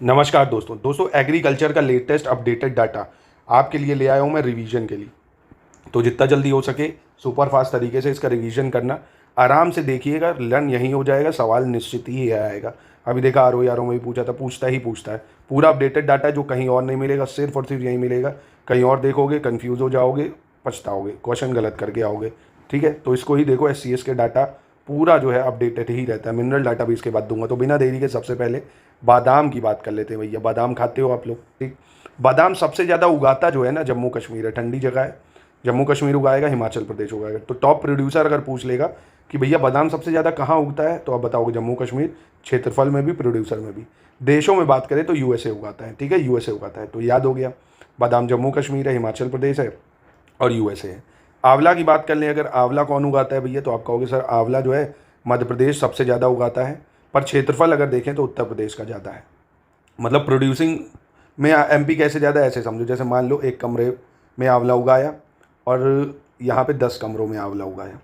नमस्कार दोस्तों एग्रीकल्चर का लेटेस्ट अपडेटेड डाटा आपके लिए ले आया हूँ मैं रिवीजन के लिए। तो जितना जल्दी हो सके सुपर फास्ट तरीके से इसका रिवीजन करना, आराम से देखिएगा, लर्न यहीं हो जाएगा, सवाल निश्चित ही आएगा। अभी देखा आर ओ में भी पूछा था, पूछता है। पूरा अपडेटेड डाटा है जो कहीं और नहीं मिलेगा, सिर्फ और सिर्फ यहीं मिलेगा। कहीं और देखोगे कन्फ्यूज़ हो जाओगे, पछताओगे, क्वेश्चन गलत करके आओगे। ठीक है, तो इसको ही देखो, SCS के डाटा पूरा जो है अपडेटेड ही रहता है। मिनरल डाटा भी इसके बाद दूंगा। तो बिना देरी के सबसे पहले बादाम की बात कर लेते हैं। भैया बादाम खाते हो आप लोग? ठीक। बादाम सबसे ज़्यादा उगाता जो है ना, जम्मू कश्मीर है, ठंडी जगह है। जम्मू कश्मीर उगाएगा, हिमाचल प्रदेश उगाएगा। तो टॉप प्रोड्यूसर अगर पूछ लेगा कि भैया बादाम सबसे ज़्यादा कहाँ उगता है, तो आप बताओगे जम्मू कश्मीर, क्षेत्रफल में भी, प्रोड्यूसर में भी। देशों में बात करें तो USA उगाता है। ठीक है, USA उगाता है, तो याद हो गया। बादाम जम्मू कश्मीर है, हिमाचल प्रदेश है और USA है। आंवला की बात कर लें, अगर आंवला कौन उगाता है भैया, तो आप कहोगे सर आंवला जो है मध्य प्रदेश सबसे ज़्यादा उगाता है। पर क्षेत्रफल अगर देखें तो उत्तर प्रदेश का ज़्यादा है। मतलब प्रोड्यूसिंग में MP कैसे ज़्यादा है, ऐसे समझो जैसे मान लो एक कमरे में आंवला उगाया और यहाँ पे 10 कमरों में आंवला उगाया।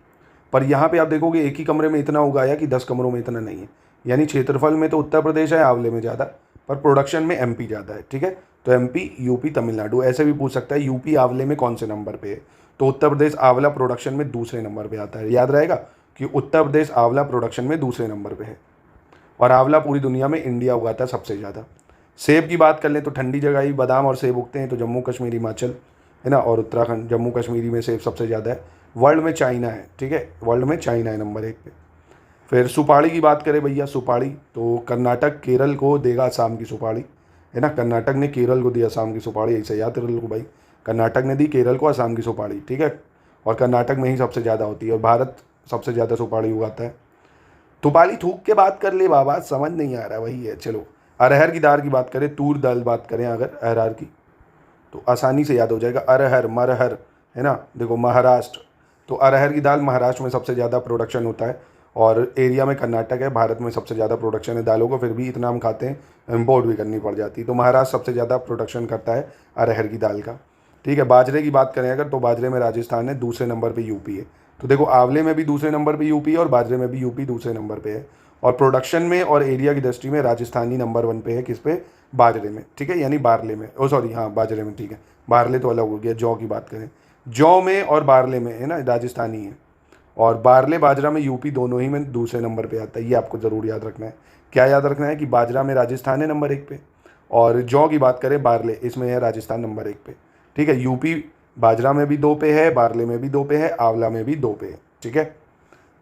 पर यहाँ पे आप देखोगे एक ही कमरे में इतना उगाया कि 10 कमरों में इतना नहीं है। यानी क्षेत्रफल में तो उत्तर प्रदेश है आंवले में ज़्यादा, पर प्रोडक्शन में MP ज़्यादा है। ठीक है, तो MP, UP, तमिलनाडु। ऐसे भी पूछ सकता है UP आंवले में कौन से नंबर पे है, तो उत्तर प्रदेश आंवला प्रोडक्शन में दूसरे नंबर पे आता है। याद रहेगा कि उत्तर प्रदेश आंवला प्रोडक्शन में दूसरे नंबर पे है। और आंवला पूरी दुनिया में इंडिया उगाता है सबसे ज़्यादा। सेब की बात कर लें तो ठंडी जगह ही बादाम और सेब उगते हैं, तो जम्मू कश्मीर, हिमाचल है ना, और उत्तराखंड। जम्मू कश्मीरी में सेब सबसे ज़्यादा है। वर्ल्ड में चाइना है। ठीक है, वर्ल्ड में चाइना है नंबर 1 पे। फिर सुपाड़ी की बात करें भैया, सुपाड़ी तो कर्नाटक केरल को देगा असम की सुपाड़ी, है ना। कर्नाटक ने केरल को दी असम की सुपाड़ी, ऐसे याद कर लो भाई। कर्नाटक ने दी केरल को असम की सुपाड़ी। ठीक है, और कर्नाटक में ही सबसे ज़्यादा होती है, और भारत सबसे ज़्यादा सुपाड़ी उगाता है। थुपाली थूक के बात कर ले बाबा, समझ नहीं आ रहा, वही है। चलो, अरहर की दाल की बात करें, तूर दाल बात करें अगर अरहर की, तो आसानी से याद हो जाएगा। अरहर, मरहर, है ना। देखो महाराष्ट्र, तो अरहर की दाल महाराष्ट्र में सबसे ज़्यादा प्रोडक्शन होता है, और एरिया में कर्नाटक है। भारत में सबसे ज़्यादा प्रोडक्शन है दालों को, फिर भी इतना हम खाते हैं, इम्पोर्ट भी करनी पड़ जाती है। तो महाराष्ट्र सबसे ज़्यादा प्रोडक्शन करता है अरहर की दाल का। ठीक है, बाजरे की बात करें अगर, तो बाजरे में राजस्थान है, दूसरे नंबर पर UP है। तो देखो आंवले में भी दूसरे नंबर पे UP है, और बाजरे में भी UP दूसरे नंबर पे है। और प्रोडक्शन में और एरिया की दृष्टि में राजस्थानी नंबर 1 पे है। किस पे? बाजरे में। ठीक है, यानी बारले में, ओ सॉरी, हाँ बाजरे में। ठीक है, बारले तो अलग हो गया। जौ की बात करें, जौ में और बारले में, है ना, राजस्थानी है। और बारले बाजरा में UP दोनों ही में दूसरे नंबर पे आता है। ये आपको ज़रूर याद रखना है। क्या याद रखना है कि बाजरा में राजस्थान है नंबर 1 पे, और जौ की बात करें बारले, इसमें है राजस्थान नंबर 1 पे। ठीक है, UP बाजरा में भी 2 पे है, बारले में भी 2 पे है, आंवला में भी 2 पे है। ठीक है,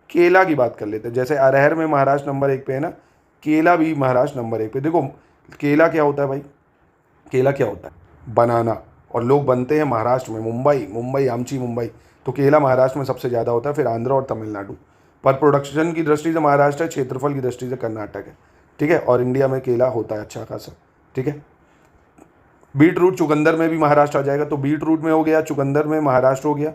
केला की बात कर लेते हैं। जैसे अरहर में महाराष्ट्र नंबर 1 पे है ना, केला भी महाराष्ट्र नंबर 1 पे। देखो केला क्या होता है भाई, केला क्या होता है? बनाना। और लोग बनते हैं महाराष्ट्र में, मुंबई, आमची मुंबई। तो केला महाराष्ट्र में सबसे ज़्यादा होता है, फिर आंध्र और तमिलनाडु। पर प्रोडक्शन की दृष्टि से महाराष्ट्र है, क्षेत्रफल की दृष्टि से कर्नाटक है। ठीक है, और इंडिया में केला होता है अच्छा खासा। ठीक है, बीट रूट चुकंदर में भी महाराष्ट्र आ जाएगा। तो बीट रूट में हो गया, चुकंदर में महाराष्ट्र हो गया,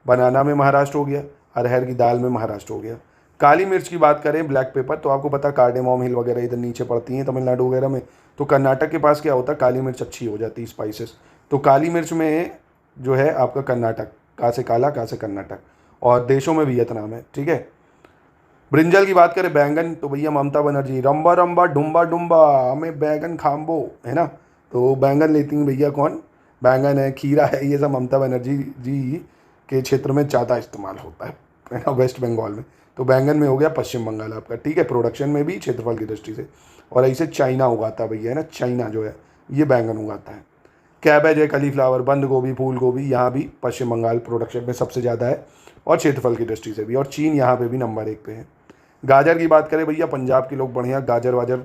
बनाना में महाराष्ट्र हो गया, अरहर की दाल में महाराष्ट्र हो गया। काली मिर्च की बात करें, ब्लैक पेपर, तो आपको पता कार्डेमोम हिल वगैरह इधर नीचे पड़ती हैं तमिलनाडु वगैरह में। तो कर्नाटक के पास क्या होता है, काली मिर्च अच्छी हो जाती है, स्पाइसेस। तो काली मिर्च में जो है आपका कर्नाटक, का से काला, का से कर्नाटक, और देशों में वियतनाम है। ठीक है, ब्रिंजल की बात करें, बैंगन, तो भैया ममता बनर्जी, रंबा रंबा डुम्बा डुम्बा हमें बैंगन खाम्बो, है ना। तो बैंगन लेती हैं भैया कौन? बैंगन है, खीरा है, ये सब ममता बनर्जी जी के क्षेत्र में ज़्यादा इस्तेमाल होता है ना, वेस्ट बंगाल में। तो बैंगन में हो गया पश्चिम बंगाल आपका। ठीक है, प्रोडक्शन में भी, क्षेत्रफल की दृष्टि से। और ऐसे चाइना उगाता है भैया, है ना, चाइना जो है ये बैंगन उगाता है। कैबेज है, कलीफ्लावर, बंद गोभी, फूल गोभी, यहाँ भी पश्चिम बंगाल प्रोडक्शन में सबसे ज़्यादा है, और क्षेत्रफल की दृष्टि से भी। और चीन यहाँ पे भी नंबर 1 पे है। गाजर की बात करें भैया, पंजाब के लोग बढ़िया गाजर वाजर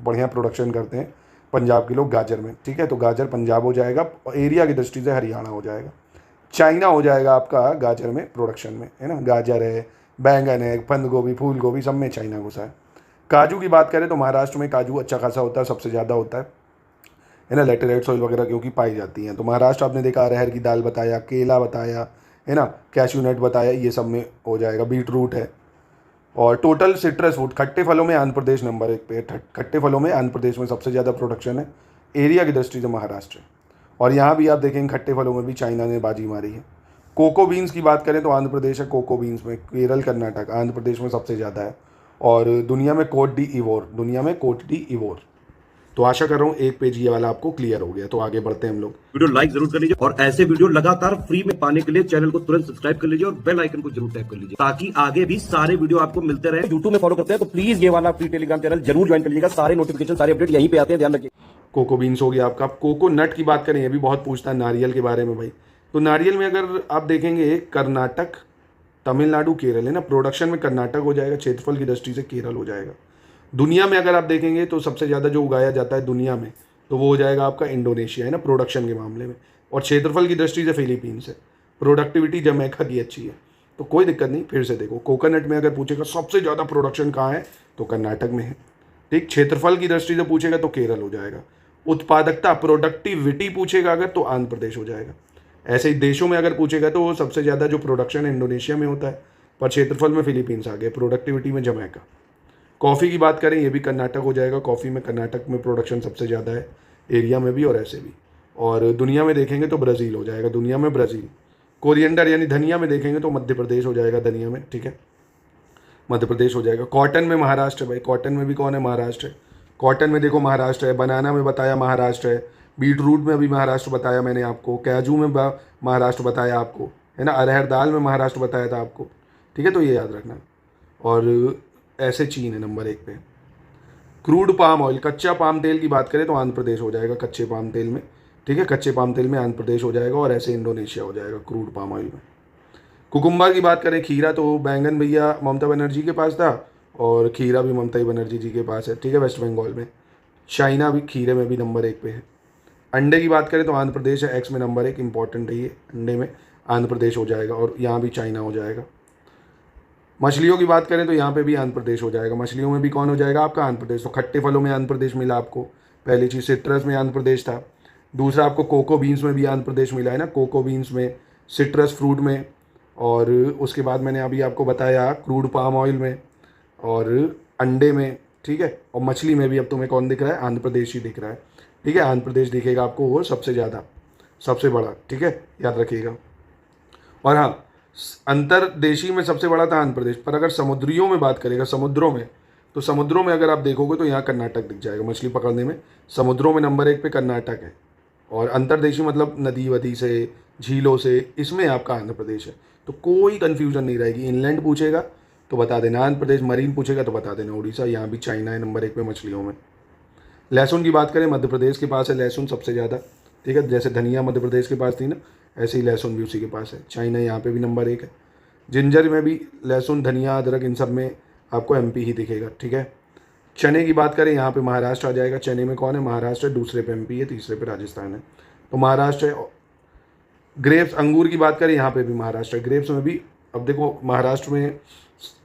बढ़िया प्रोडक्शन करते हैं, पंजाब के लोग गाजर में। ठीक है, तो गाजर पंजाब हो जाएगा, और एरिया की दृष्टि से हरियाणा हो जाएगा। चाइना हो जाएगा आपका गाजर में, प्रोडक्शन में, है ना। गाजर है, बैंगन है, बंद गोभी, फूल गोभी, सब में चाइना घुसा है। काजू की बात करें तो महाराष्ट्र में काजू अच्छा खासा होता है, सबसे ज़्यादा होता है ना, लेटेराइट सॉइल वगैरह क्योंकि पाई जाती हैं। तो महाराष्ट्र आपने देखा, अरहर की दाल बताया, केला बताया, है ना, कैश्यू नट बताया, ये सब में हो जाएगा। बीट रूट है। और टोटल सिट्रस फ्रूट, खट्टे फलों में आंध्र प्रदेश नंबर 1 पे है। खट्टे फलों में आंध्र प्रदेश में सबसे ज़्यादा प्रोडक्शन है, एरिया की दृष्टि से महाराष्ट्र है। और यहाँ भी आप देखेंगे खट्टे फलों में भी चाइना ने बाजी मारी है। कोको बीन्स की बात करें तो आंध्र प्रदेश है कोको बीन्स में, केरल, कर्नाटक, आंध्र प्रदेश में सबसे ज़्यादा है। और दुनिया में कोट डी इवोर, दुनिया में कोट डी इवोर। तो आशा कर रहा हूँ एक पेज ये वाला आपको क्लियर हो गया। तो आगे बढ़ते हैं हम लोग। वीडियो लाइक जरूर कर लीजिए और ऐसे वीडियो लगातार फ्री में पाने के लिए चैनल को तुरंत सब्सक्राइब कर लीजिए और बेल आइकन को जरूर टैप कर लीजिए ताकि आगे भी सारे वीडियो आपको मिलते रहे। यूट्यूब में फॉलो करते हैं तो प्लीज ये वाला फ्री टेलीग्राम चैनल जरूर ज्वाइन कर लीजिएगा। सारे नोटिफिकेशन सारे अपडेट यहीं पे आते हैं, ध्यान रखिए। कोको बीन्स हो गया आपका। कोकोनट की बात करें, ये भी बहुत पूछता है नारियल के बारे में भाई। तो नारियल में अगर आप देखेंगे कर्नाटक, तमिलनाडु, केरल है ना। प्रोडक्शन में कर्नाटक हो जाएगा, क्षेत्रफल की दृष्टि से केरल हो जाएगा। दुनिया में अगर आप देखेंगे तो सबसे ज़्यादा जो उगाया जाता है दुनिया में तो वो हो जाएगा आपका इंडोनेशिया है ना, प्रोडक्शन के मामले में। और क्षेत्रफल की दृष्टि से फिलीपींस है। प्रोडक्टिविटी जमैका की अच्छी है, तो कोई दिक्कत नहीं। फिर से देखो, कोकोनट में अगर पूछेगा सबसे ज़्यादा प्रोडक्शन कहाँ है तो कर्नाटक में है, ठीक। क्षेत्रफल की दृष्टि से पूछेगा तो केरल हो जाएगा। उत्पादकता, प्रोडक्टिविटी पूछेगा अगर तो आंध्र प्रदेश हो जाएगा। ऐसे ही देशों में अगर पूछेगा तो वो सबसे ज़्यादा जो प्रोडक्शन है इंडोनेशिया में होता है, पर क्षेत्रफल में फिलीपींस आ गए, प्रोडक्टिविटी में जमैका। कॉफ़ी की बात करें, ये भी कर्नाटक हो जाएगा। कॉफ़ी में कर्नाटक में प्रोडक्शन सबसे ज़्यादा है, एरिया में भी और ऐसे भी। और दुनिया में देखेंगे तो ब्राज़ील हो जाएगा, दुनिया में ब्राज़ील। कोरिएंडर यानी धनिया में देखेंगे तो मध्य प्रदेश हो जाएगा, धनिया में, ठीक है, मध्य प्रदेश हो जाएगा। कॉटन में महाराष्ट्र है भाई, कॉटन में भी कौन है, महाराष्ट्र है। कॉटन में देखो महाराष्ट्र है, बनाना में बताया महाराष्ट्र है, बीट रूट में अभी महाराष्ट्र बताया मैंने आपको, कैजू में महाराष्ट्र बताया आपको, है ना, अरहर दाल में महाराष्ट्र बताया था आपको, ठीक है। तो ये याद रखना। और ऐसे चीन है नंबर 1 पे। क्रूड पाम ऑयल, कच्चा पाम तेल की बात करें तो आंध्र प्रदेश हो जाएगा कच्चे पाम तेल में, ठीक है। कच्चे पाम तेल में आंध्र प्रदेश हो जाएगा और ऐसे इंडोनेशिया हो जाएगा क्रूड पाम ऑयल में। कुकुम्बर की बात करें, खीरा तो बैंगन भैया ममता बनर्जी के पास था और खीरा भी ममता बनर्जी जी के पास है, ठीक है, वेस्ट बंगाल में। चाइना भी खीरे में भी नंबर 1 पे है। अंडे की बात करें तो आंध्र प्रदेश है, एक्स में नंबर 1, इंपॉर्टेंट है ये। अंडे में आंध्र प्रदेश हो जाएगा और यहाँ भी चाइना हो जाएगा। मछलियों की बात करें तो यहाँ पे भी आंध्र प्रदेश हो जाएगा। मछलियों में भी कौन हो जाएगा आपका, आंध्र प्रदेश। तो खट्टे फलों में आंध्र प्रदेश मिला आपको, पहली चीज़। सिट्रस में आंध्र प्रदेश था। दूसरा आपको कोको बीन्स में भी आंध्र प्रदेश मिला है ना, कोको बीन्स में, सिट्रस फ्रूट में, और उसके बाद मैंने अभी आपको बताया क्रूड पाम ऑयल में और अंडे में, ठीक है। और मछली में भी अब तुम्हें कौन दिख रहा है, आंध्र प्रदेश ही दिख रहा है, ठीक है। आंध्र प्रदेश दिखेगा आपको वो सबसे ज़्यादा, सबसे बड़ा, ठीक है, याद रखिएगा। और हाँ, अंतरदेशी में सबसे बड़ा था आंध्र प्रदेश। पर अगर समुद्रियों में बात करेगा, समुद्रों में, तो समुद्रों में अगर आप देखोगे तो यहाँ कर्नाटक दिख जाएगा मछली पकड़ने में। समुद्रों में नंबर 1 पे कर्नाटक है। और अंतरदेशी मतलब नदी वदी से, झीलों से, इसमें आपका आंध्र प्रदेश है। तो कोई कन्फ्यूजन नहीं रहेगी। इनलैंड पूछेगा तो बता देना आंध्र प्रदेश, मरीन पूछेगा तो बता देना उड़ीसा। यहाँ भी चाइना है नंबर 1 पे मछलियों में। लहसुन की बात करें, मध्य प्रदेश के पास है लहसुन सबसे ज़्यादा, ठीक है। जैसे धनिया मध्य प्रदेश के पास थी ना, ऐसे ही लहसुन भी उसी के पास है। चाइना यहाँ पे भी नंबर 1 है। जिंजर में भी लहसुन, धनिया, अदरक, इन सब में आपको एमपी ही दिखेगा, ठीक है। चने की बात करें, यहाँ पे महाराष्ट्र आ जाएगा। चने में कौन है, महाराष्ट्र है। दूसरे पे एमपी है, तीसरे पे राजस्थान है, तो महाराष्ट्र है। ग्रेप्स, अंगूर की बात करें, यहाँ पे भी महाराष्ट्र है। ग्रेप्स में भी अब देखो, महाराष्ट्र में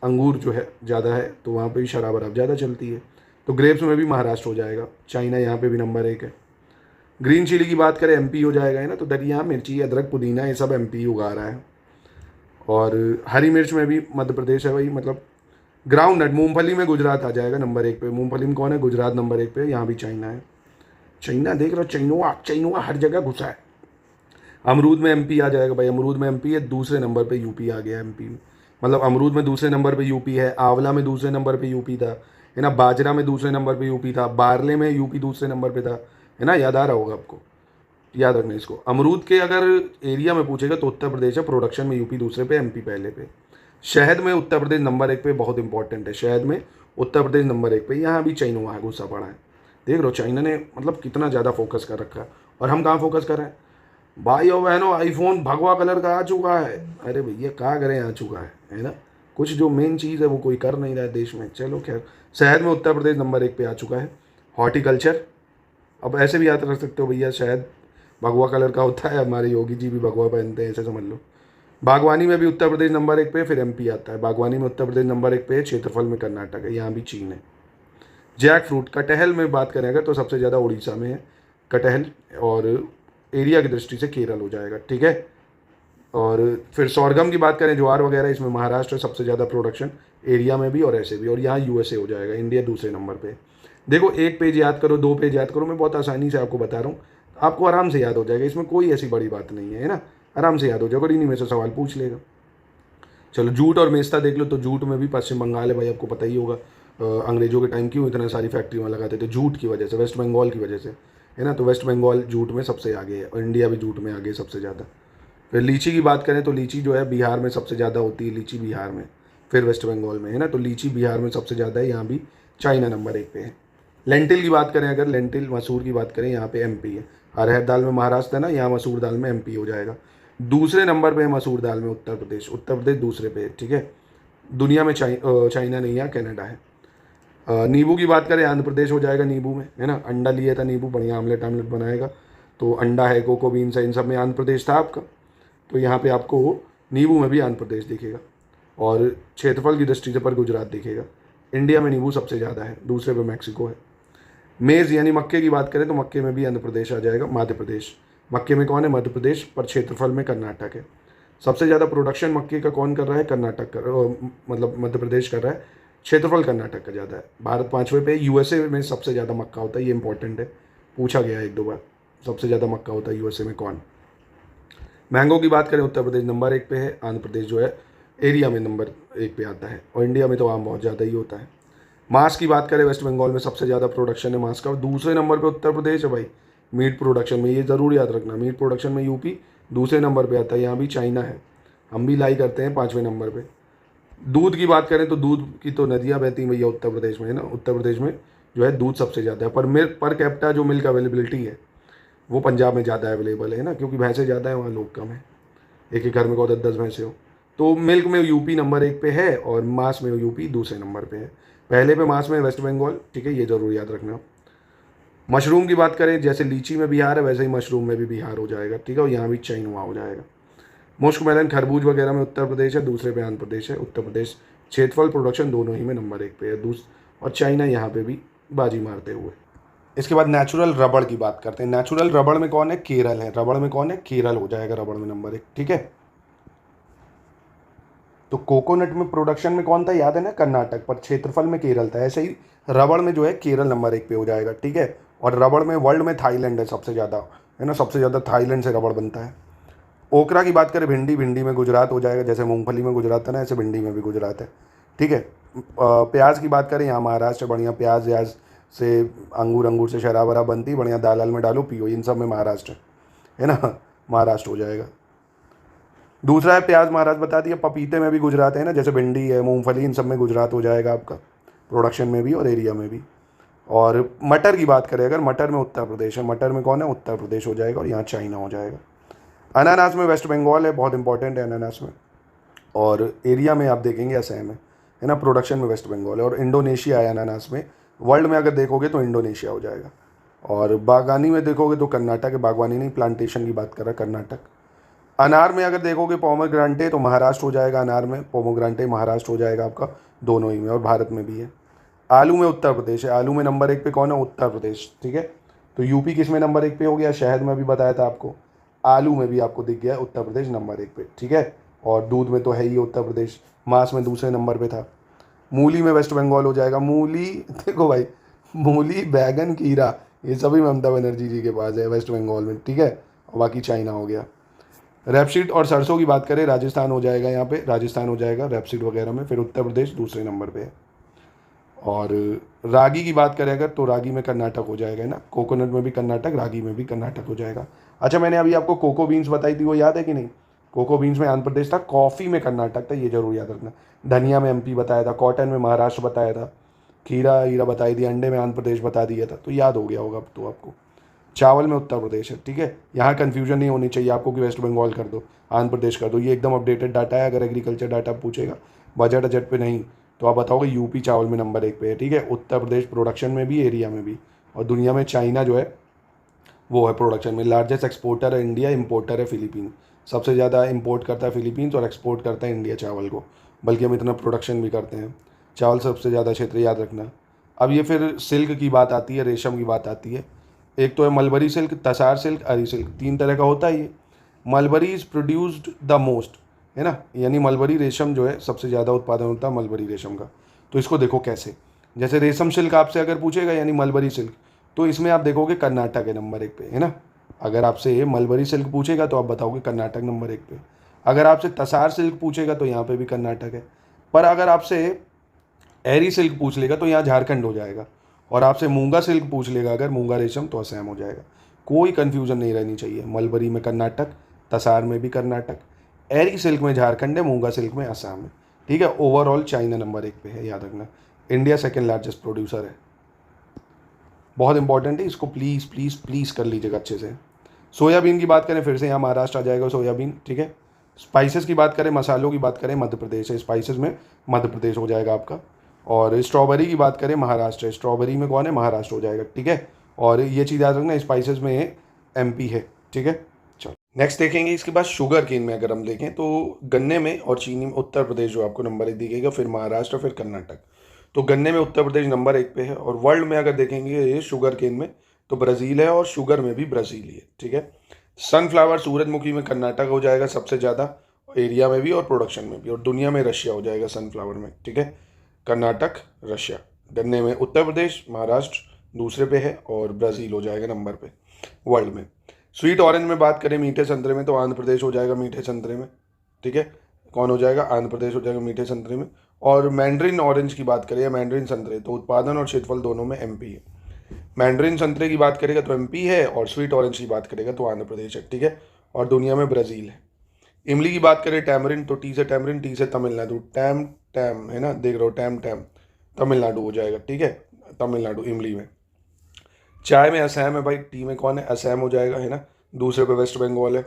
अंगूर जो है ज़्यादा है तो वहाँ पे भी शराब ज़्यादा चलती है, तो ग्रेप्स में भी महाराष्ट्र हो जाएगा। चाइना यहाँ पे भी नंबर 1 है। ग्रीन चिली की बात करें, एमपी हो जाएगा, है ना। तो धनिया, मिर्ची, अदरक, पुदीना, ये सब एमपी उगा रहा है। और हरी मिर्च में भी मध्य प्रदेश है भाई। मतलब ग्राउंड नट, मूंगफली में गुजरात आ जाएगा नंबर 1 पे। मूंगफली में कौन है, गुजरात नंबर 1 पे। यहाँ भी चाइना है। चाइना देख रहे हो, चाइनुआ हर जगह घुसा है। अमरूद में एमपी आ जाएगा भाई। अमरूद में एमपी है, दूसरे नंबर पे यूपी आ गया एमपी में। मतलब अमरूद में दूसरे नंबर पे यूपी है। आंवला में दूसरे नंबर पे यूपी था, है ना। बाजरा में दूसरे नंबर पे यूपी था। बारले में यूपी दूसरे नंबर पे था, है ना। याद आ रहा होगा आपको, याद रखना इसको। अमरूद के अगर एरिया में पूछेगा तो उत्तर प्रदेश है। प्रोडक्शन में यूपी दूसरे पे, एमपी पहले पे। शहद में उत्तर प्रदेश नंबर 1 पे, बहुत इंपॉर्टेंट है। शहद में उत्तर प्रदेश नंबर 1 पे। यहाँ भी चाइना है, गुस्सा पड़ा है। देख लो चाइना ने मतलब कितना ज़्यादा फोकस कर रखा है। और हम कहाँ फोकस कर रहे हैं भाई और बहनों, आईफोन भगवा कलर का आ चुका है। अरे भैया कहाँ करें, आ चुका है ना। कुछ जो मेन चीज़ है वो कोई कर नहीं रहा है देश में। चलो खैर, शहद में उत्तर प्रदेश नंबर 1 पे आ चुका है। हॉर्टिकल्चर, अब ऐसे भी याद रख सकते हो भैया, शहद भगवा कलर का होता है। हमारे योगी जी भी भगवा पहनते हैं, ऐसे समझ लो। बागवानी में भी उत्तर प्रदेश नंबर 1 पे, फिर एमपी आता है। बागवानी में उत्तर प्रदेश नंबर 1 पे है। क्षेत्रफल में कर्नाटक है, यहाँ भी चीन है। जैक फ्रूट, कटहल में बात करें अगर तो सबसे ज़्यादा उड़ीसा में है कटहल, और एरिया की दृष्टि से केरल हो जाएगा, ठीक है। और फिर सोरगम की बात करें, ज्वार वगैरह, इसमें महाराष्ट्र सबसे ज़्यादा प्रोडक्शन, एरिया में भी और ऐसे भी। और यहाँ यूएसए हो जाएगा, इंडिया दूसरे नंबर पे। देखो 1 पेज याद करो, 2 पेज याद करो, मैं बहुत आसानी से आपको बता रहा हूँ, आपको आराम से याद हो जाएगा। इसमें कोई ऐसी बड़ी बात नहीं है ना, आराम से याद हो जाएगा। और इन्हीं में से सवाल पूछ लेगा। चलो जूट और मेस्ता देख लो, तो जूट में भी पश्चिम बंगाल है भाई, आपको पता ही होगा। अंग्रेजों के टाइम क्यों इतना सारी फैक्ट्री वहाँ लगाते थे? जूट की वजह से, वेस्ट बंगाल की वजह से, है ना। तो वेस्ट बंगाल जूट में सबसे आगे है और इंडिया भी जूट में आगे है सबसे ज़्यादा। फिर लीची की बात करें तो लीची जो है बिहार में सबसे ज़्यादा होती है, लीची बिहार में, फिर वेस्ट बंगाल में, है ना। तो लीची बिहार में सबसे ज़्यादा है, यहाँ भी चाइना नंबर 1 पे है। लेंटिल की बात करें, अगर लेंटिल मसूर की बात करें, यहाँ पे एमपी है। अरहर दाल में महाराष्ट्र है ना, यहाँ मसूर दाल में एमपी हो जाएगा। दूसरे नंबर पे है मसूर दाल में उत्तर प्रदेश, उत्तर प्रदेश दूसरे पे है, ठीक है। दुनिया में चाइना नहीं है, कनाडा है। नींबू की बात करें, आंध्र प्रदेश हो जाएगा नींबू में, है ना। अंडा लिया था नींबू, बढ़िया आमलेट आमलेट बनाएगा, तो अंडा है, कोको बीन्स है, इन सब में आंध्र प्रदेश था आपका। तो यहाँ पे आपको नींबू में भी आंध्र प्रदेश दिखेगा, और क्षेत्रफल की दृष्टि से पर गुजरात दिखेगा। इंडिया में नींबू सबसे ज़्यादा है, दूसरे पे मैक्सिको है। मेज़ यानी मक्के की बात करें तो मक्के में भी आंध्र प्रदेश आ जाएगा, मध्य प्रदेश। मक्के में कौन है? मध्य प्रदेश, पर क्षेत्रफल में कर्नाटक है। सबसे ज़्यादा प्रोडक्शन मक्के का कौन कर रहा है? कर्नाटक कर, मतलब मध्य प्रदेश कर रहा है। क्षेत्रफल कर्नाटक का ज़्यादा है। भारत 5वें पे। यूएसए में सबसे ज़्यादा मक्का होता है, ये इंपॉर्टेंट है, पूछा गया है 1-2 बार। सबसे ज़्यादा मक्का होता है यूएसए में कौन? मैंगो की बात करें, उत्तर प्रदेश नंबर 1 पे है, आंध्र प्रदेश जो है एरिया में नंबर 1 पे आता है, और इंडिया में तो आम बहुत ज़्यादा ही होता है। मांस की बात करें, वेस्ट बंगाल में सबसे ज़्यादा प्रोडक्शन है मांस का, और दूसरे नंबर पे उत्तर प्रदेश है भाई मीट प्रोडक्शन में। ये ज़रूर याद रखना, मीट प्रोडक्शन में यूपी दूसरे नंबर पे आता है, यहाँ भी चाइना है, हम भी लाई करते हैं 5वें नंबर पे। दूध की बात करें तो दूध की तो नदियाँ बहती हैं भैया उत्तर प्रदेश में, है ना। उत्तर प्रदेश में जो है दूध सबसे ज़्यादा है, पर कैपिटा जो मिल्क अवेलेबिलिटी है वो पंजाब में ज़्यादा अवेलेबल है ना, क्योंकि भैंसें ज़्यादा है, वहाँ लोग कम है। एक एक घर में को 10-10 भैंसे हो। तो मिल्क में यूपी नंबर 1 पे है, और मांस में यूपी दूसरे नंबर पे है। पहले पे मांस में वेस्ट बंगाल, ठीक है, ये जरूर याद रखना। मशरूम की बात करें, जैसे लीची में बिहार है वैसे ही मशरूम में भी बिहार हो जाएगा, ठीक है, और यहाँ भी चाइना हो जाएगा। मुश्क मेलन खरबूज वगैरह में उत्तर प्रदेश है, दूसरे पे आंध्र प्रदेश है। उत्तर प्रदेश क्षेत्रफल प्रोडक्शन दोनों ही में नंबर 1 पे है, और चाइना यहाँ पे भी बाजी मारते हुए। इसके बाद नेचुरल रबड़ की बात करते हैं। नेचुरल रबड़ में कौन है? केरल है। रबड़ में कौन है? केरल हो जाएगा रबड़ में नंबर 1, ठीक है। तो कोकोनट में प्रोडक्शन में कौन था? याद है ना, कर्नाटक, पर क्षेत्रफल में केरल था। ऐसे ही रबड़ में जो है केरल नंबर 1 पे हो जाएगा, ठीक है। और रबड़ में वर्ल्ड में थाईलैंड है सबसे ज़्यादा, है ना, सबसे ज़्यादा थाईलैंड से रबड़ बनता है। ओकरा की बात करें, भिंडी, भिंडी में गुजरात हो जाएगा, जैसे मूंगफली में गुजरात है ना, ऐसे भिंडी में भी गुजरात है, ठीक है। प्याज की बात करें, यहाँ महाराष्ट्र, बढ़िया प्याज व्याज से, अंगूर अंगूर से शराब वराब बनती, बढ़िया दाल वाल में डालो पियो, इन सब में महाराष्ट्र है ना, महाराष्ट्र हो जाएगा। दूसरा है प्याज, महाराष्ट्र बता दिया। पपीते में भी गुजरात है ना, जैसे भिंडी है, मूंगफली, इन सब में गुजरात हो जाएगा आपका, प्रोडक्शन में भी और एरिया में भी। और मटर की बात करें अगर, मटर में उत्तर प्रदेश है। मटर में कौन है? उत्तर प्रदेश हो जाएगा, और यहाँ चाइना हो जाएगा। अनानास में वेस्ट बंगाल है, बहुत इंपॉर्टेंट है अनानास में, और एरिया में आप देखेंगे असम है ना, प्रोडक्शन में वेस्ट बंगाल है। और इंडोनेशिया है अनानास में, वर्ल्ड में अगर देखोगे तो इंडोनेशिया हो जाएगा। और बागवानी में देखोगे तो कर्नाटक है, बागवानी नहीं, प्लांटेशन की बात कर रहा है कर्नाटक। अनार में अगर देखोगे पोमोग्रांटे तो महाराष्ट्र हो जाएगा, अनार में पोमोग्रांटे महाराष्ट्र हो जाएगा आपका, दोनों ही में, और भारत में भी है। आलू में उत्तर प्रदेश है, आलू में नंबर 1 पे कौन है? उत्तर प्रदेश, ठीक है। तो यूपी किस में नंबर 1 पे हो गया? शहद में भी बताया था आपको, आलू में भी आपको दिख गया उत्तर प्रदेश नंबर 1 पे, ठीक है। और दूध में तो है ही उत्तर प्रदेश, मांस में दूसरे नंबर पे था। मूली में वेस्ट बंगाल हो जाएगा। मूली देखो भाई, मूली, बैगन, खीरा, ये सभी ममता बनर्जी जी के पास है वेस्ट बंगाल में, ठीक है, और बाकी चाइना हो गया। रेपसीड और सरसों की बात करें, राजस्थान हो जाएगा, यहाँ पे राजस्थान हो जाएगा रेपसीड वगैरह में। फिर उत्तर प्रदेश दूसरे नंबर पे है। और रागी की बात करें अगर, तो रागी में कर्नाटक हो जाएगा, है ना। कोकोनट में भी कर्नाटक, रागी में भी कर्नाटक हो जाएगा। अच्छा, मैंने अभी आपको कोको बीन्स बताई थी, वो याद है कि नहीं? कोको बीन्स में आंध्र प्रदेश था, कॉफ़ी में कर्नाटक था, ये जरूर याद रखना। धनिया में एमपी बताया था, कॉटन में महाराष्ट्र बताया था, खीरा हीरा बताई थी, अंडे में आंध्र प्रदेश बता दिया था, तो याद हो गया होगा अब तो आपको। चावल में उत्तर प्रदेश है, ठीक है। यहाँ कन्फ्यूजन नहीं होनी चाहिए आपको कि वेस्ट बंगाल कर दो, आंध्र प्रदेश कर दो, ये एकदम अपडेटेड डाटा है। अगर एग्रीकल्चर डाटा पूछेगा बजट अजट पे नहीं, तो आप बताओगे यूपी चावल में नंबर 1 पे है, ठीक है। उत्तर प्रदेश प्रोडक्शन में भी, एरिया में भी, और दुनिया में चाइना जो है वो है प्रोडक्शन में। लार्जेस्ट एक्सपोर्टर है इंडिया, इंपोर्टर है फिलीपीन। सबसे ज़्यादा इंपोर्ट करता है फिलीपींस और एक्सपोर्ट करता है इंडिया चावल को, बल्कि हम इतना प्रोडक्शन भी करते हैं। चावल सबसे ज़्यादा क्षेत्र, याद रखना। अब ये फिर सिल्क की बात आती है, रेशम की बात आती है। एक तो है मलबरी सिल्क, तसार सिल्क, अरी सिल्क, 3 तरह का होता है ये। Mulberry is produced the most, है ना, यानी मलबरी रेशम जो है सबसे ज़्यादा उत्पादन होता है मलबरी रेशम का। तो इसको देखो कैसे, जैसे रेशम सिल्क आपसे अगर पूछेगा यानी मलबरी सिल्क, तो इसमें आप देखोगे कर्नाटक है नंबर 1 पे, है ना। अगर आपसे मलबरी सिल्क पूछेगा तो आप बताओगे कर्नाटक नंबर 1 पे। अगर आपसे तसार सिल्क पूछेगा तो यहाँ पे भी कर्नाटक है। पर अगर आपसे एरी सिल्क पूछ लेगा तो यहाँ झारखंड हो जाएगा, और आपसे मूंगा सिल्क पूछ लेगा अगर, मूंगा रेशम, तो असम हो जाएगा। कोई कन्फ्यूजन नहीं रहनी चाहिए। मलबरी में कर्नाटक, तसार में भी कर्नाटक, एरी सिल्क में झारखंड है, मूंगा सिल्क में असम है। ठीक है। ओवरऑल चाइना नंबर 1 पे है, याद रखना। इंडिया सेकेंड लार्जेस्ट प्रोड्यूसर है। बहुत इंपॉर्टेंट है, इसको प्लीज़ प्लीज़ प्लीज़ कर लीजिएगा अच्छे से। सोयाबीन की बात करें फिर से यहाँ महाराष्ट्र आ जाएगा सोयाबीन। ठीक है। स्पाइसेस की बात करें, मसालों की बात करें, मध्य प्रदेश है। स्पाइसेस में मध्य प्रदेश हो जाएगा आपका। और स्ट्रॉबेरी की बात करें, महाराष्ट्र है। स्ट्रॉबेरी में कौन है? महाराष्ट्र हो जाएगा। ठीक है। और ये चीज़ याद रखना, स्पाइसेस में MP है। ठीक है। चलो नेक्स्ट देखेंगे। इसके बाद शुगर केन में अगर हम देखें तो गन्ने में और चीनी में उत्तर प्रदेश जो आपको नंबर 1 दिखेगा, फिर महाराष्ट्र, फिर कर्नाटक। तो गन्ने में उत्तर प्रदेश नंबर 1 पे है। और वर्ल्ड में अगर देखेंगे शुगर केन में तो ब्राज़ील है, और शुगर में भी ब्राज़ील ही है। ठीक है। सनफ्लावर, सूरजमुखी में कर्नाटक हो जाएगा सबसे ज़्यादा, एरिया में भी और प्रोडक्शन में भी। और दुनिया में रशिया हो जाएगा सनफ्लावर में। ठीक है। कर्नाटक, रशिया। गन्ने में उत्तर प्रदेश, महाराष्ट्र दूसरे पे है, और ब्राज़ील हो जाएगा नंबर पे वर्ल्ड में। स्वीट ऑरेंज में बात करें, मीठे संतरे में, तो आंध्र प्रदेश हो जाएगा मीठे संतरे में। ठीक है। कौन हो जाएगा? आंध्र प्रदेश हो जाएगा मीठे संतरे में। और मैंड्रिन ऑरेंज की बात करें, मैंड्रिन संतरे, तो उत्पादन और क्षेत्रफल दोनों में MP है। मैंड्रिन संतरे की बात करेगा तो MP है, और स्वीट ऑरेंज की बात करेगा तो आंध्र प्रदेश है। ठीक है। और दुनिया में ब्राज़ील है। इमली की बात करें, टैमरिन, तो T से टैमरिन, T से तमिलनाडु, टैम टैम है ना, देख रहे हो, टैम टैम, तमिलनाडु हो जाएगा। ठीक है। तमिलनाडु इमली में। चाय में असम है भाई, T में कौन है? असम हो जाएगा, है ना। दूसरे पे वेस्ट बंगाल है,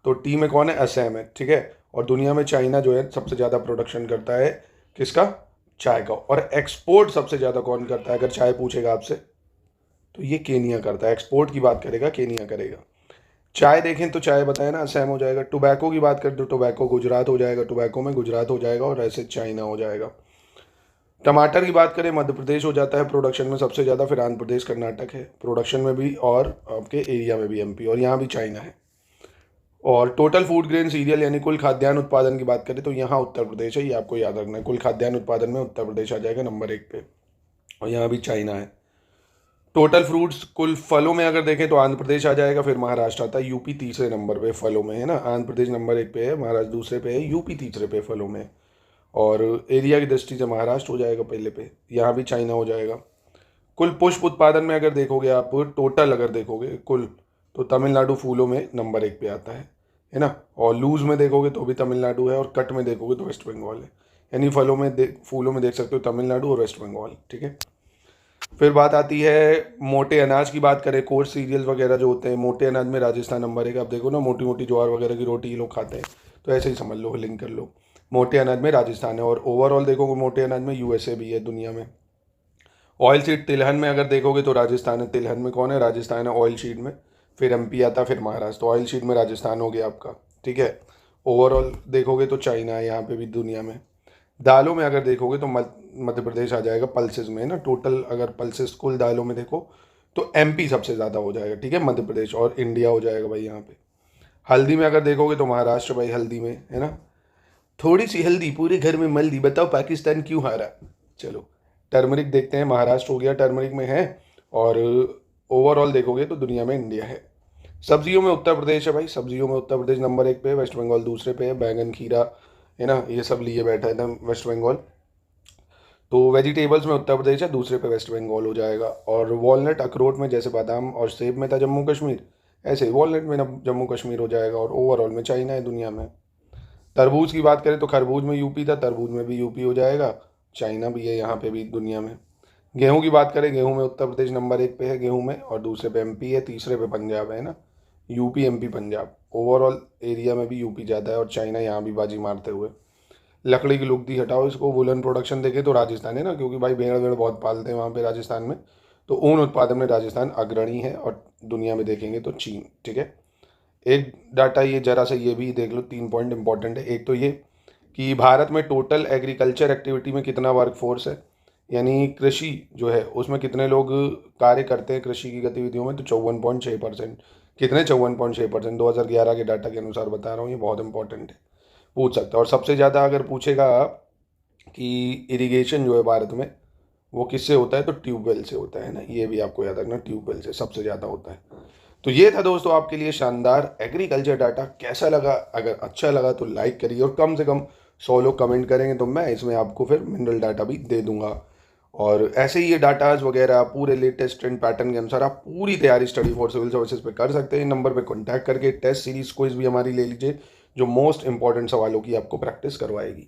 तो T में कौन है? असम है। ठीक है। और दुनिया में चाइना जो है सबसे ज़्यादा प्रोडक्शन करता है किसका? चाय का। और एक्सपोर्ट सबसे ज़्यादा कौन करता है? अगर चाय पूछेगा आपसे तो ये केनिया करता है। एक्सपोर्ट की बात करेगा, केनिया करेगा। चाय देखें तो चाय बताया ना, असम हो जाएगा। टोबैको की बात करें तो टोबैको गुजरात हो जाएगा, टोबैको में गुजरात हो जाएगा, और ऐसे चाइना हो जाएगा। टमाटर की बात करें, मध्य प्रदेश हो जाता है प्रोडक्शन में सबसे ज़्यादा, फिर आंध्र प्रदेश, कर्नाटक है प्रोडक्शन में भी, और आपके एरिया में भी MP, और यहाँ भी चाइना है। और टोटल फूड ग्रेन सीरियल यानी कुल खाद्यान्न उत्पादन की बात करें तो यहाँ उत्तर प्रदेश है, ये आपको याद रखना है। कुल खाद्यान्न उत्पादन में उत्तर प्रदेश आ जाएगा नंबर 1 पे, और यहाँ भी चाइना है। टोटल फ्रूट्स, कुल फलों में अगर देखें तो आंध्र प्रदेश आ जाएगा, फिर महाराष्ट्र आता है। UP तीसरे नंबर पे फलों में, है ना। आंध्र प्रदेश नंबर 1 पे है, महाराष्ट्र दूसरे पे है, UP तीसरे पे फलों में। और एरिया की दृष्टि से महाराष्ट्र हो जाएगा पहले पे, यहाँ भी चाइना हो जाएगा। कुल पुष्प उत्पादन में अगर देखोगे आप, टोटल अगर देखोगे कुल, तो तमिलनाडु फूलों में नंबर 1 पे आता है ना। और लूज में देखोगे तो भी तमिलनाडु है, और कट में देखोगे तो वेस्ट बंगाल है। यानी फूलों में देख सकते हो तमिलनाडु और वेस्ट बंगाल। ठीक है। फिर बात आती है मोटे अनाज की। बात करें, कोर्स सीरियल्स वगैरह जो होते हैं, मोटे अनाज में राजस्थान नंबर 1। आप देखो ना, मोटी मोटी ज्वार वगैरह की रोटी ये लोग खाते हैं, तो ऐसे ही समझ लो, लिंक कर लो। मोटे अनाज में राजस्थान है। और ओवरऑल देखोगे मोटे अनाज में USA भी है दुनिया में। ऑयल सीड, तिलहन में अगर देखोगे तो राजस्थान है। तिलहन में कौन है? राजस्थान है ऑयल सीड में, फिर MP आता, फिर महाराष्ट्र। तो ऑयल सीड में राजस्थान हो गया आपका। ठीक है। ओवरऑल देखोगे तो चाइना है यहाँ पे भी दुनिया में। दालों में अगर देखोगे तो मध्य प्रदेश आ जाएगा पल्सेस में, ना। टोटल अगर पल्सेस कुल दालों में देखो तो MP सबसे ज़्यादा हो जाएगा। ठीक है। मध्य प्रदेश और इंडिया हो जाएगा भाई यहाँ पे। हल्दी में अगर देखोगे तो महाराष्ट्र भाई, हल्दी में, है ना। थोड़ी सी हल्दी पूरे घर में मल दी, बताओ पाकिस्तान क्यों हारा। चलो टर्मरिक देखते हैं, महाराष्ट्र हो गया टर्मरिक में है। और ओवरऑल देखोगे तो दुनिया में इंडिया है। सब्जियों में उत्तर प्रदेश है भाई, सब्जियों में उत्तर प्रदेश नंबर 1 पे है, वेस्ट बंगाल दूसरे पे है। बैंगन, खीरा, है ना, ये सब लिए बैठा है एकदम वेस्ट बंगाल। तो वेजिटेबल्स में उत्तर प्रदेश है, दूसरे पे वेस्ट बंगाल हो जाएगा। और वॉलनट, अखरोट में जैसे बादाम और सेब में था जम्मू कश्मीर, ऐसे ही वॉलनट में जम्मू कश्मीर हो जाएगा। और ओवरऑल में चाइना है दुनिया में। तरबूज की बात करें तो खरबूज में UP था, तरबूज में भी UP हो जाएगा, चाइना भी है यहाँ पे भी दुनिया में। गेहूं की बात करें, गेहूं में उत्तर प्रदेश नंबर 1 पे है गेहूं में, और दूसरे पे MP है, तीसरे पे पंजाब है ना। UP, MP, Punjab. Overall area में भी UP ज़्यादा है, और चाइना यहाँ भी बाजी मारते हुए। लकड़ी की लुगदी हटाओ इसको, वुलन प्रोडक्शन देखे तो राजस्थान है ना, क्योंकि भाई भेड़ वेड़ बहुत पालते हैं वहाँ पे राजस्थान में। तो ऊन उत्पादन में राजस्थान अग्रणी है, और दुनिया में देखेंगे तो चीन। ठीक है। एक डाटा ये जरा सा ये भी देख लो, 3 पॉइंट इंपॉर्टेंट है। एक तो ये कि भारत में टोटल एग्रीकल्चर एक्टिविटी में कितना वर्कफोर्स है, यानी कृषि जो है उसमें कितने लोग कार्य करते हैं कृषि की गतिविधियों में, तो 54.6%। कितने? 54.6%। 2011 के डाटा के अनुसार बता रहा हूँ, ये बहुत इंपॉर्टेंट है, पूछ सकता है। और सबसे ज़्यादा अगर पूछेगा कि इरिगेशन जो है भारत में वो किससे होता है, तो ट्यूबवेल से होता है ना। ये भी आपको याद रखना, ट्यूबवेल से सबसे ज़्यादा होता है। तो ये था दोस्तों आपके लिए शानदार एग्रीकल्चर डाटा। कैसा लगा? अगर अच्छा लगा तो लाइक करिए, और कम से कम 100 लोग कमेंट करेंगे तो मैं इसमें आपको फिर मिनरल डाटा भी दे दूंगा। और ऐसे ही ये डाटाज वगैरह पूरे लेटेस्ट ट्रेंड पैटर्न के अनुसार आप पूरी तैयारी स्टडी फॉर सिविल सर्विसेज पे कर सकते हैं। नंबर पे कांटेक्ट करके टेस्ट सीरीज क्विज भी हमारी ले लीजिए, जो मोस्ट इंपॉर्टेंट सवालों की आपको प्रैक्टिस करवाएगी।